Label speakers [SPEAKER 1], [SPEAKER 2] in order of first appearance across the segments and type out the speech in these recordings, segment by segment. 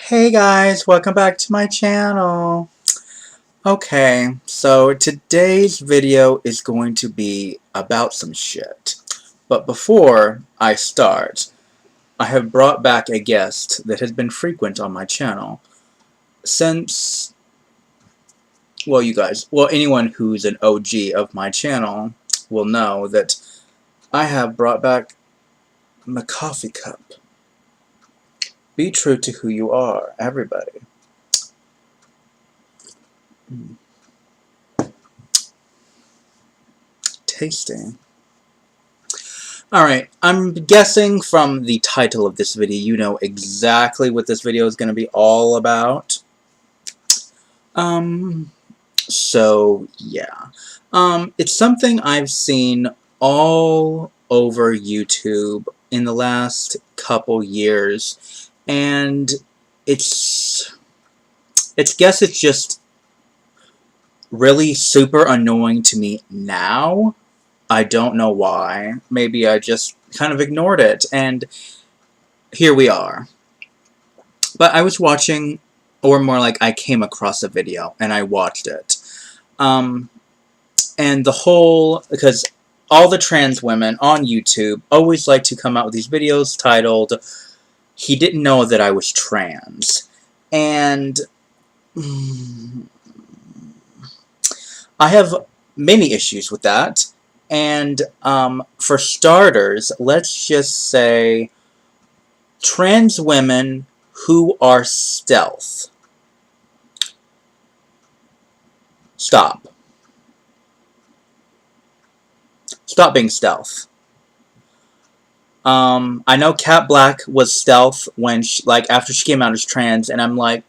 [SPEAKER 1] Hey guys, welcome back to my channel. Okay, so today's video is going to be about some shit. But before I start, I have brought back a guest that has been frequent on my channel since, well, anyone who's an OG of my channel will know that I have brought back my coffee cup. Be true to who you are, everybody. Tasty. Alright, I'm guessing from the title of this video you know exactly what this video is going to be all about. So yeah. It's something I've seen all over YouTube in the last couple years, and it's just really super annoying to me now. I don't know why. Maybe I just kind of ignored it, and here we are. But I was watching, or more like I came across a video, and I watched it. And because all the trans women on YouTube always like to come out with these videos titled, "He didn't know that I was trans." And I have many issues with that. And for starters, let's just say trans women who are stealth. Stop. Stop being stealth. I know Cat Black was stealth when after she came out as trans, and I'm like,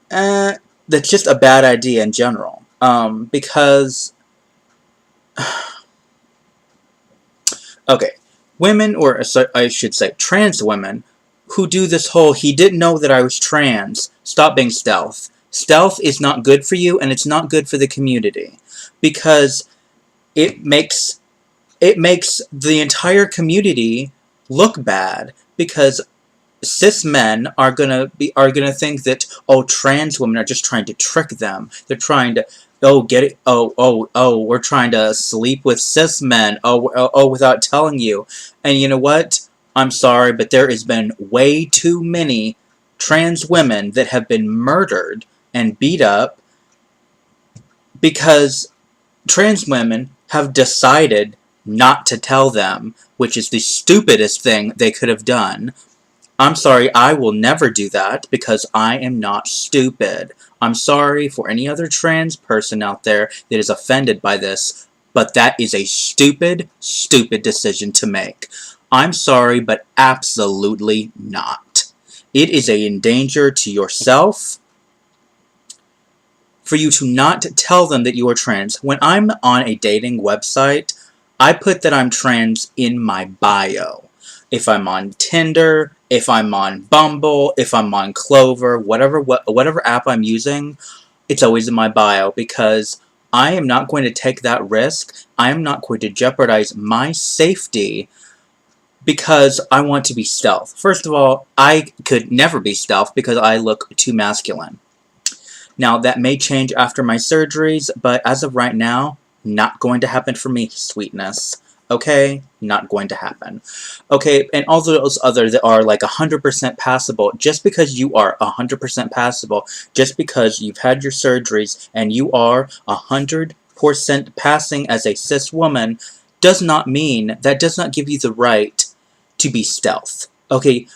[SPEAKER 1] that's just a bad idea in general. Because okay, women, or I should say trans women, who do this whole, "he didn't know that I was trans," stop being stealth. Stealth is not good for you, and it's not good for the community. Because it makes the entire community look bad, because cis men are gonna think that, oh, trans women are just trying to trick them. They're trying to, we're trying to sleep with cis men, without telling you. And you know what? I'm sorry, but there has been way too many trans women that have been murdered and beat up because trans women have decided not to tell them, which is the stupidest thing they could have done. I'm sorry, I will never do that because I am not stupid. I'm sorry for any other trans person out there that is offended by this, but that is a stupid, stupid decision to make. I'm sorry, but absolutely not. It is a danger to yourself for you to not tell them that you are trans. When I'm on a dating website, I put that I'm trans in my bio. If I'm on Tinder, if I'm on Bumble, if I'm on Clover, whatever app I'm using, it's always in my bio, because I am not going to take that risk. I am not going to jeopardize my safety because I want to be stealth. First of all, I could never be stealth because I look too masculine. Now, that may change after my surgeries, but as of right now, not going to happen for me, sweetness. Okay? Not going to happen. Okay, and all those others that are like 100% passable, just because you are 100% passable, just because you've had your surgeries and you are 100% passing as a cis woman, does not give you the right to be stealth. Okay?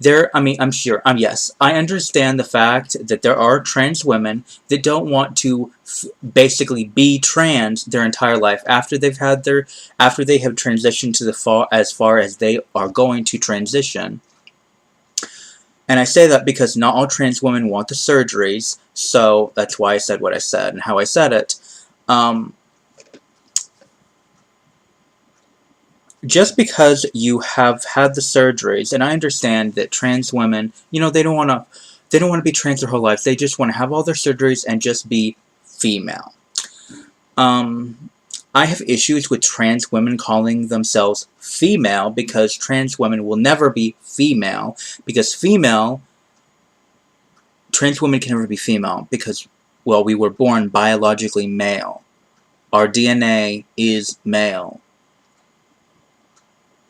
[SPEAKER 1] Yes, I understand the fact that there are trans women that don't want to basically be trans their entire life after they have transitioned to as far as they are going to transition. And I say that because not all trans women want the surgeries, so that's why I said what I said and how I said it. Just because you have had the surgeries, and I understand that trans women, they don't want to be trans their whole lives. They just want to have all their surgeries and just be female. I have issues with trans women calling themselves female, because trans women will never be female, because female trans women can never be female because, well, we were born biologically male. Our DNA is male.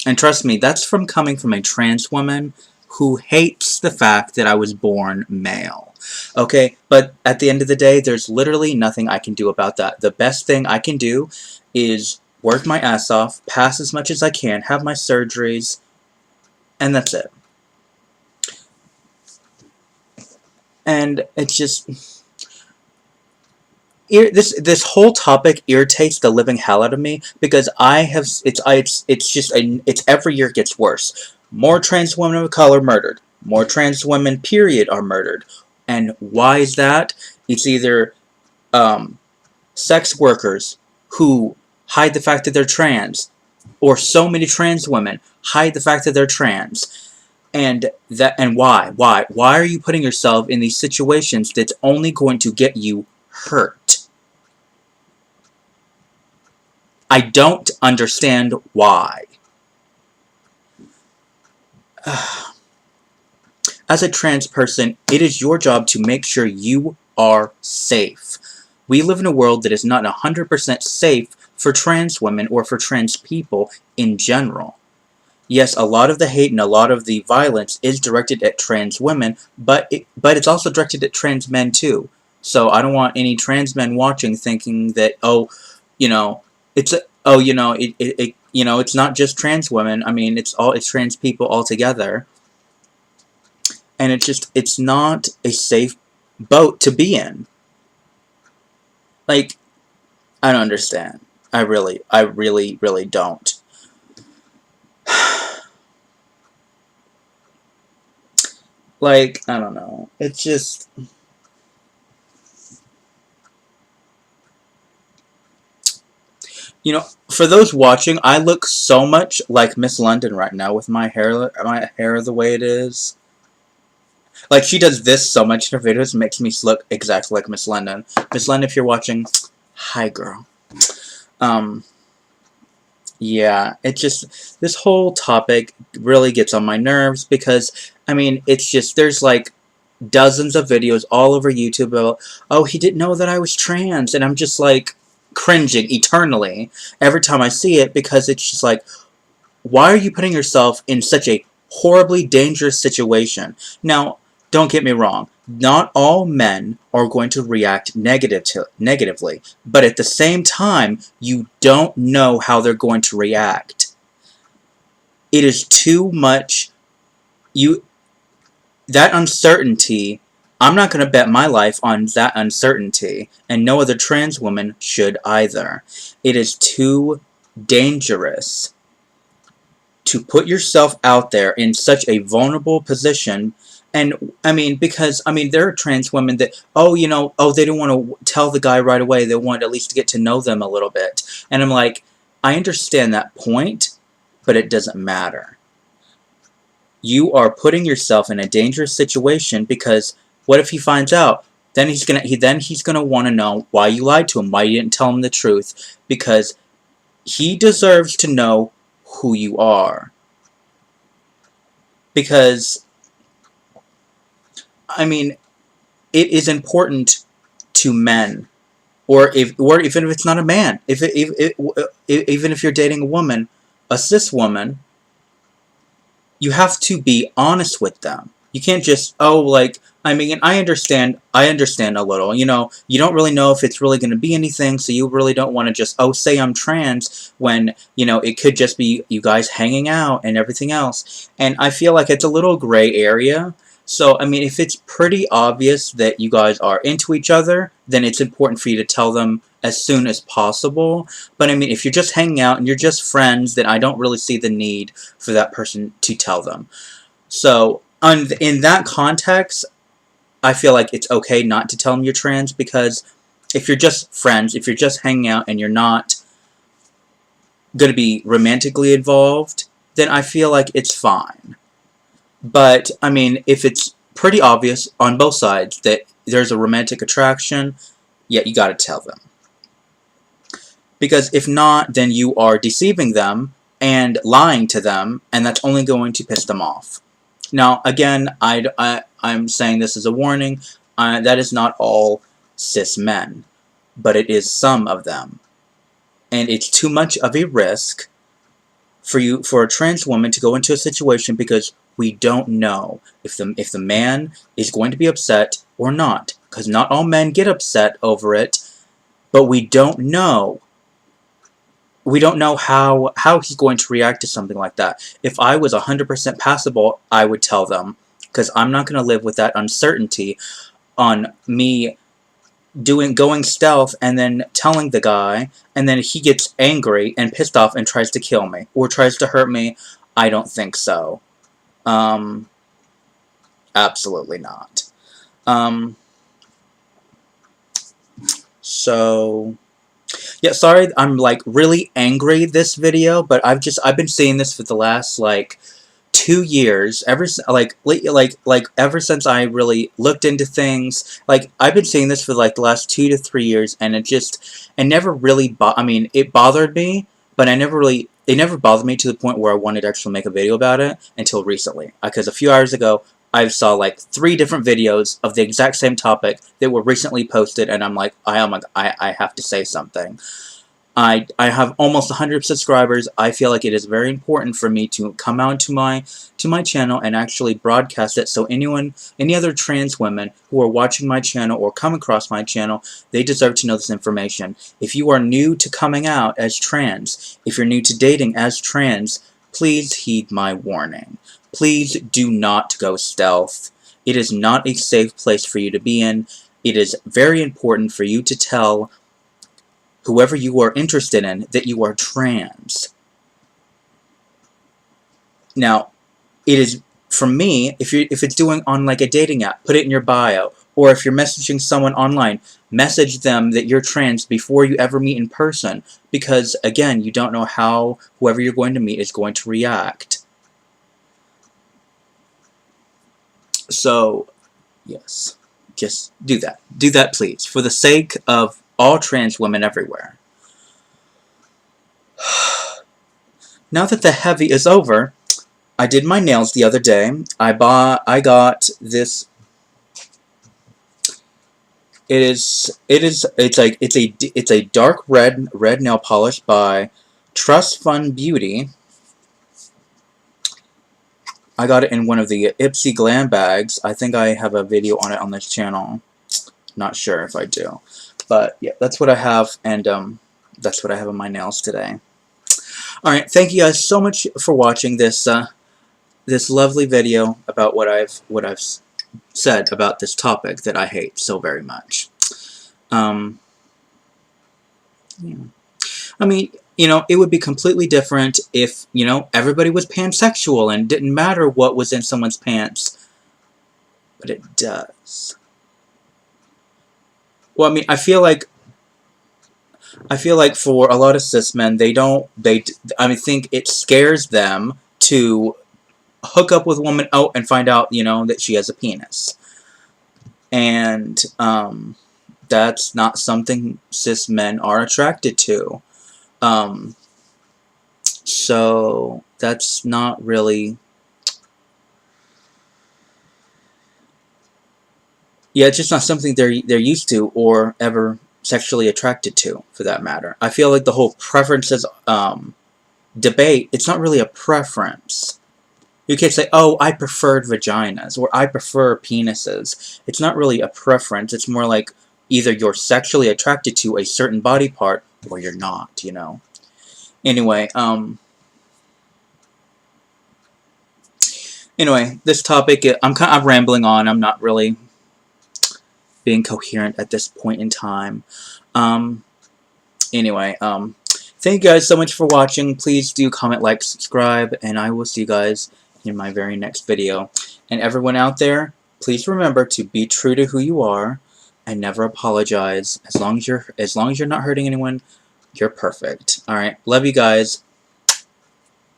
[SPEAKER 1] And trust me, that's from coming from a trans woman who hates the fact that I was born male. Okay, but at the end of the day, there's literally nothing I can do about that. The best thing I can do is work my ass off, pass as much as I can, have my surgeries, and that's it. And it's just... This whole topic irritates the living hell out of me because it's every year it gets worse. More trans women of color murdered. More trans women, period, are murdered. And why is that? It's either sex workers who hide the fact that they're trans, or so many trans women hide the fact that they're trans. And why? Why are you putting yourself in these situations that's only going to get you hurt? I don't understand why. As a trans person, it is your job to make sure you are safe. We live in a world that is not 100% safe for trans women or for trans people in general. Yes, a lot of the hate and a lot of the violence is directed at trans women, but it's also directed at trans men too. So I don't want any trans men watching thinking that, it's not just trans women. I mean, it's trans people altogether. And it's not a safe boat to be in. Like, I don't understand. I really don't. Like, I don't know. It's just... for those watching, I look so much like Miss London right now with my hair the way it is. Like, she does this so much in her videos, it makes me look exactly like Miss London. Miss London, if you're watching, hi, girl. Yeah, this whole topic really gets on my nerves because, I mean, there's like dozens of videos all over YouTube about, oh, he didn't know that I was trans, and I'm just like cringing eternally every time I see it because it's just like, why are you putting yourself in such a horribly dangerous situation? Now, don't get me wrong, not all men are going to react negatively, but at the same time, you don't know how they're going to react. It is too much. That uncertainty, I'm not going to bet my life on that uncertainty, and no other trans woman should either. It is too dangerous to put yourself out there in such a vulnerable position. And, I mean, because, I mean, there are trans women that, they don't want to tell the guy right away. They want at least to get to know them a little bit. And I'm like, I understand that point, but it doesn't matter. You are putting yourself in a dangerous situation because what if he finds out? Then he's gonna want to know why you lied to him, why you didn't tell him the truth, because he deserves to know who you are. Because, I mean, it is important to men, or even if it's not a man, even if you're dating a woman, a cis woman, you have to be honest with them. You can't just, I mean, I understand a little, you don't really know if it's really going to be anything, so you really don't want to just, say I'm trans, when, it could just be you guys hanging out and everything else. And I feel like it's a little gray area. So, I mean, if it's pretty obvious that you guys are into each other, then it's important for you to tell them as soon as possible. But, I mean, if you're just hanging out and you're just friends, then I don't really see the need for that person to tell them. So, in that context, I feel like it's okay not to tell them you're trans, because if you're just friends, if you're just hanging out and you're not going to be romantically involved, then I feel like it's fine. But, I mean, if it's pretty obvious on both sides that there's a romantic attraction, yeah, you gotta tell them. Because if not, then you are deceiving them and lying to them, and that's only going to piss them off. Now, again, I'm saying this as a warning. That is not all cis men, but it is some of them. And it's too much of a risk for a trans woman to go into a situation because we don't know if the man is going to be upset or not. Because not all men get upset over it, but we don't know. We don't know how he's going to react to something like that. If I was 100% passable, I would tell them. Because I'm not going to live with that uncertainty on me going stealth and then telling the guy, and then he gets angry and pissed off and tries to kill me or tries to hurt me. I don't think so. Absolutely not. So yeah, sorry, I'm like really angry this video, but I've been seeing this for the last like 2 years, ever ever since I really looked into things. Like, I've been seeing this for like the last 2 to 3 years, and it never really I mean, it bothered me, but it never bothered me to the point where I wanted to actually make a video about it until recently. Because a few hours ago, I saw like 3 different videos of the exact same topic that were recently posted, and I'm like, I have to say something. I have almost 100 subscribers. I feel like it is very important for me to come out to my channel and actually broadcast it, so any other trans women who are watching my channel or come across my channel, they deserve to know this information. If you are new to coming out as trans, if you're new to dating as trans, please heed my warning. Please do not go stealth. It is not a safe place for you to be in. It is very important for you to tell whoever you are interested in that you are trans. Now, it is, for me, if it's doing on like a dating app, put it in your bio. Or if you're messaging someone online, message them that you're trans before you ever meet in person. Because, again, you don't know how whoever you're going to meet is going to react. So, yes, just do that. Do that, please, for the sake of all trans women everywhere. Now that the heavy is over, I did my nails the other day. I got this. It's a dark red nail polish by Trust Fund Beauty. I got it in one of the Ipsy Glam bags. I think I have a video on it on this channel. Not sure if I do. But yeah, that's what I have, and that's what I have on my nails today. Alright, thank you guys so much for watching this this lovely video about what I've said about this topic that I hate so very much. Yeah. I mean, you know, it would be completely different if, you know, everybody was pansexual and didn't matter what was in someone's pants. But it does. Well, I mean, I feel like for a lot of cis men, I think it scares them to hook up with a woman and find out, you know, that she has a penis. And, that's not something cis men are attracted to. So, that's not really... Yeah, it's just not something they're used to or ever sexually attracted to, for that matter. I feel like the whole preferences debate, it's not really a preference. You can't say, oh, I preferred vaginas, or I prefer penises. It's not really a preference. It's more like either you're sexually attracted to a certain body part, or you're not, you know. Anyway, this topic, I'm rambling on. I'm not really being coherent at this point in time. Anyway, thank you guys so much for watching. Please do comment, like, subscribe, and I will see you guys in my very next video. And everyone out there, please remember to be true to who you are and never apologize. As long as you're not hurting anyone, you're perfect. All right, love you guys.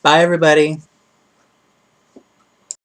[SPEAKER 1] Bye, everybody.